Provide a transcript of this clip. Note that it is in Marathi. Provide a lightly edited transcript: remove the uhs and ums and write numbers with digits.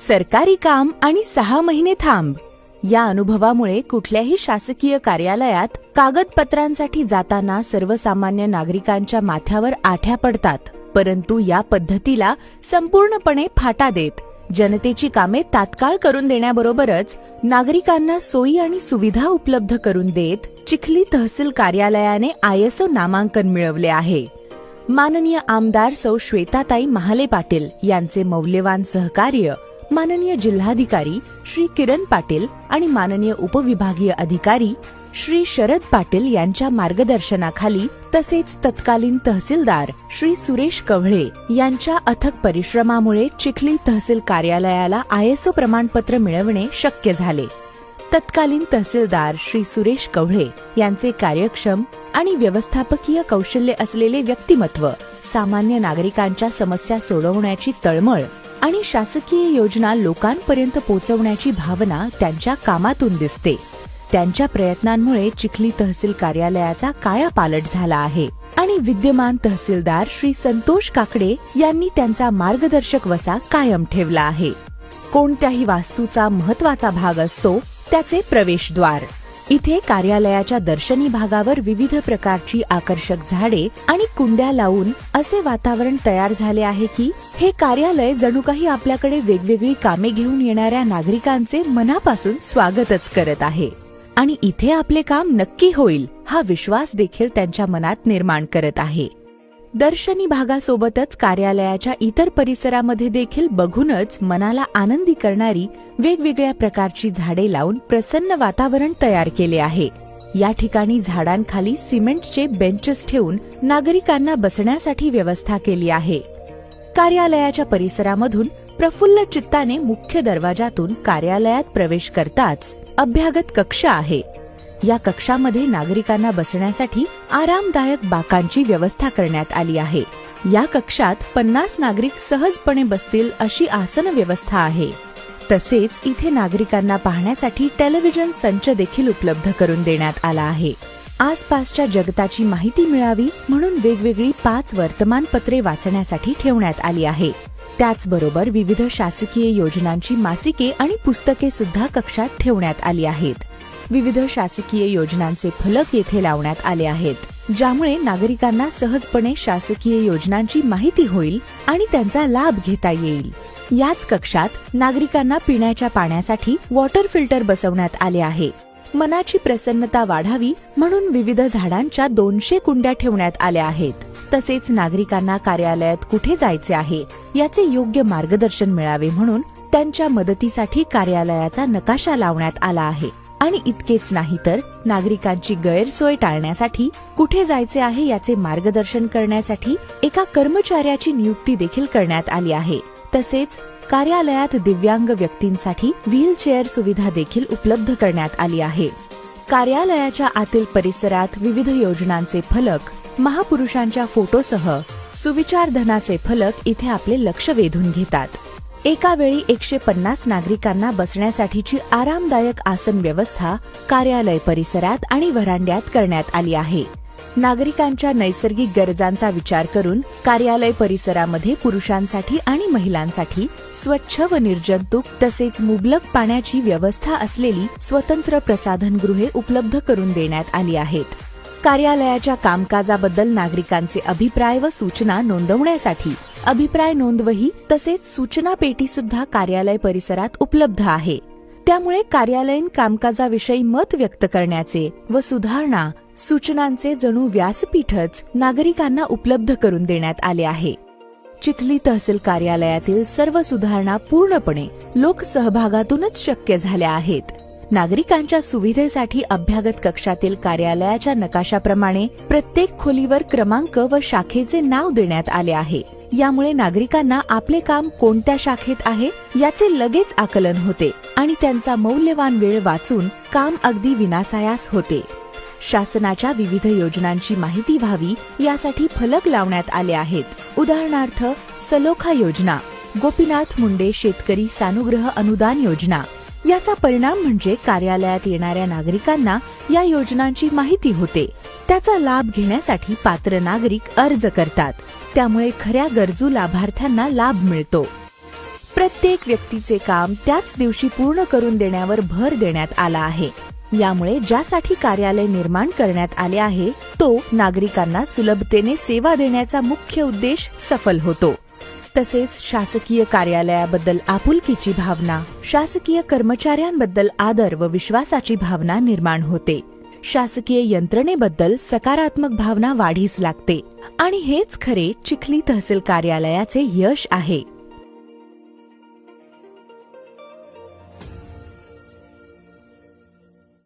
सरकारी काम आणि 6 महिने थांब या अनुभवामुळे कुठल्याही शासकीय कार्यालयात कागदपत्रांसाठी जाताना सर्वसामान्य नागरिकांच्या माथ्यावर आठ्या पडतात. परंतु या पद्धतीला संपूर्णपणे फाटा देत जनतेची कामे तात्काळ करून देण्याबरोबरच नागरिकांना सोयी आणि सुविधा उपलब्ध करून देत चिखली तहसील कार्यालयाने ISO नामांकन मिळवले आहे. माननीय आमदार सौ श्वेताताई महाले पाटील यांचे मौल्यवान सहकार्य, माननीय जिल्हाधिकारी श्री किरण पाटील आणि माननीय उपविभागीय अधिकारी श्री शरद पाटील यांच्या मार्गदर्शनाखाली तसेच तत्कालीन तहसीलदार श्री सुरेश कव्हळे यांच्या अथक परिश्रमामुळे चिखली तहसील कार्यालयाला ISO प्रमाणपत्र मिळवणे शक्य झाले. तत्कालीन तहसीलदार श्री सुरेश कव्हळे यांचे कार्यक्षम आणि व्यवस्थापकीय कौशल्य असलेले व्यक्तिमत्व, सामान्य नागरिकांच्या समस्या सोडवण्याची तळमळ आणि शासकीय योजना लोकांपर्यंत पोहोचवण्याची भावना त्यांच्या कामातून दिसते. त्यांच्या प्रयत्नांमुळे चिखली तहसील कार्यालयाचा कायापालट झाला आहे आणि विद्यमान तहसीलदार श्री संतोष काकडे यांनी त्यांचा मार्गदर्शक वसा कायम ठेवला आहे. कोणत्याही वास्तूचा महत्वाचा भाग असतो त्याचे प्रवेशद्वार. इथे कार्यालयाच्या दर्शनी भागावर विविध प्रकारची आकर्षक झाडे आणि कुंड्या लावून असे वातावरण तयार झाले आहे की हे कार्यालय जणू काही आपल्याकडे वेगवेगळी कामे घेऊन येणाऱ्या नागरिकांचे मनापासून स्वागतच करत आहे आणि इथे आपले काम नक्की होईल हा विश्वास देखील त्यांच्या मनात निर्माण करत आहे. दर्शनी भागासोबतच कार्यालयाच्या इतर परिसरामध्ये देखील बघूनच मनाला आनंदी करणारी वेगवेगळ्या प्रकारची झाडे लावून प्रसन्न वातावरण तयार केले आहे. या ठिकाणी झाडांखाली सिमेंटचे बेंचेस ठेवून नागरिकांना बसण्यासाठी व्यवस्था केली आहे. कार्यालयाच्या परिसरामधून प्रफुल्ल चित्ताने मुख्य दरवाजातून कार्यालयात प्रवेश करताच अभ्यागत कक्ष आहे. या कक्षामध्ये नागरिकांना बसण्यासाठी आरामदायक बाकांची व्यवस्था करण्यात आली आहे. या कक्षात 50 नागरिक सहजपणे बसतील अशी आसन व्यवस्था आहे. तसेच इथे नागरिकांना पाहण्यासाठी टेलिव्हिजन संच देखील उपलब्ध करून देण्यात आला आहे. आसपासच्या जगताची माहिती मिळावी म्हणून वेगवेगळी 5 वर्तमानपत्रे वाचण्यासाठी ठेवण्यात आली आहे. त्याचबरोबर विविध शासकीय योजनांची मासिके आणि पुस्तके सुद्धा कक्षात ठेवण्यात आली आहेत. विविध शासकीय योजनांचे फलक येथे लावण्यात आले आहेत, ज्यामुळे नागरिकांना सहजपणे शासकीय योजनांची माहिती होईल आणि त्यांचा लाभ घेता येईल. याच कक्षात नागरिकांना पिण्याच्या पाण्यासाठी वॉटर फिल्टर बसवण्यात आले आहे. मनाची प्रसन्नता वाढावी म्हणून विविध झाडांच्या 200 कुंड्या ठेवण्यात आल्या आहेत. तसेच नागरिकांना कार्यालयात कुठे जायचे आहे याचे योग्य मार्गदर्शन मिळावे म्हणून त्यांच्या मदतीसाठी कार्यालयाचा नकाशा लावण्यात आला आहे. आणि इतकेच नाही तर नागरिकांची गैरसोय टाळण्यासाठी कुठे जायचे आहे याचे मार्गदर्शन करण्यासाठी एका कर्मचाऱ्याची नियुक्ती देखील करण्यात आली आहे. तसेच कार्यालयात दिव्यांग व्यक्तींसाठी व्हीलचेअर सुविधा देखील उपलब्ध करण्यात आली आहे. कार्यालयाच्या आतील परिसरात विविध योजनांचे फलक, महापुरुषांच्या फोटोसह सुविचारधनाचे फलक इथे आपले लक्ष वेधून घेतात. एका वेळी 150 नागरिकांना बसण्यासाठीची आरामदायक आसन व्यवस्था कार्यालय परिसरात आणि व्हरांड्यात करण्यात आली आहे. नागरिकांच्या नैसर्गिक गरजांचा विचार करून कार्यालय परिसरामध्ये पुरुषांसाठी आणि महिलांसाठी स्वच्छ व निर्जंतुक तसेच मुबलक पाण्याची व्यवस्था असलेली स्वतंत्र प्रसाधनगृहे उपलब्ध करून देण्यात आली आहेत. कार्यालयाच्या कामकाजाबद्दल नागरिकांचे अभिप्राय व सूचना नोंदवण्यासाठी अभिप्राय नोंदवही तसेच सूचना पेटी सुद्धा कार्यालय परिसरात उपलब्ध आहे. त्यामुळे कार्यालयीन कामकाजाविषयी मत व्यक्त करण्याचे व सुधारणा सूचनांचे जणू व्यासपीठच नागरिकांना उपलब्ध करून देण्यात आले आहे. चिखली तहसील कार्यालयातील सर्व सुधारणा पूर्णपणे लोकसहभागातूनच शक्य झाल्या आहेत. नागरिकांच्या सुविधेसाठी अभ्यागत कक्षातील कार्यालयाच्या नकाशाप्रमाणे प्रत्येक खोलीवर क्रमांक व शाखेचे नाव देण्यात आले आहे. यामुळे नागरिकांना आपले काम कोणत्या शाखेत आहे याचे लगेच आकलन होते आणि त्यांचा मौल्यवान वेळ वाचून काम अगदी विनासायास होते. शासनाच्या विविध योजनांची माहिती व्हावी यासाठी फलक लावण्यात आले आहेत. उदाहरणार्थ सलोखा योजना, गोपीनाथ मुंडे शेतकरी सानुग्रह अनुदान योजना. याचा परिणाम म्हणजे कार्यालयात येणाऱ्या नागरिकांना या योजनांची माहिती होते. त्याचा लाभ घेण्यासाठी पात्र नागरिक अर्ज करतात. त्यामुळे खऱ्या गरजू लाभार्थ्यांना लाभ मिळतो. प्रत्येक व्यक्तीचे काम त्याच दिवशी पूर्ण करून देण्यावर भर देण्यात आला आहे. यामुळे ज्यासाठी कार्यालय निर्माण करण्यात आले आहे तो नागरिकांना सुलभतेने सेवा देण्याचा मुख्य उद्देश सफल होतो. तसेच शासकीय कार्यालयाबद्दल आपुलकीची भावना, शासकीय कर्मचाऱ्यांबद्दल आदर व विश्वासाची भावना निर्माण होते. शासकीय यंत्रणेबद्दल सकारात्मक भावना वाढीस लागते आणि हेच खरे चिखली तहसील कार्यालयाचे यश आहे.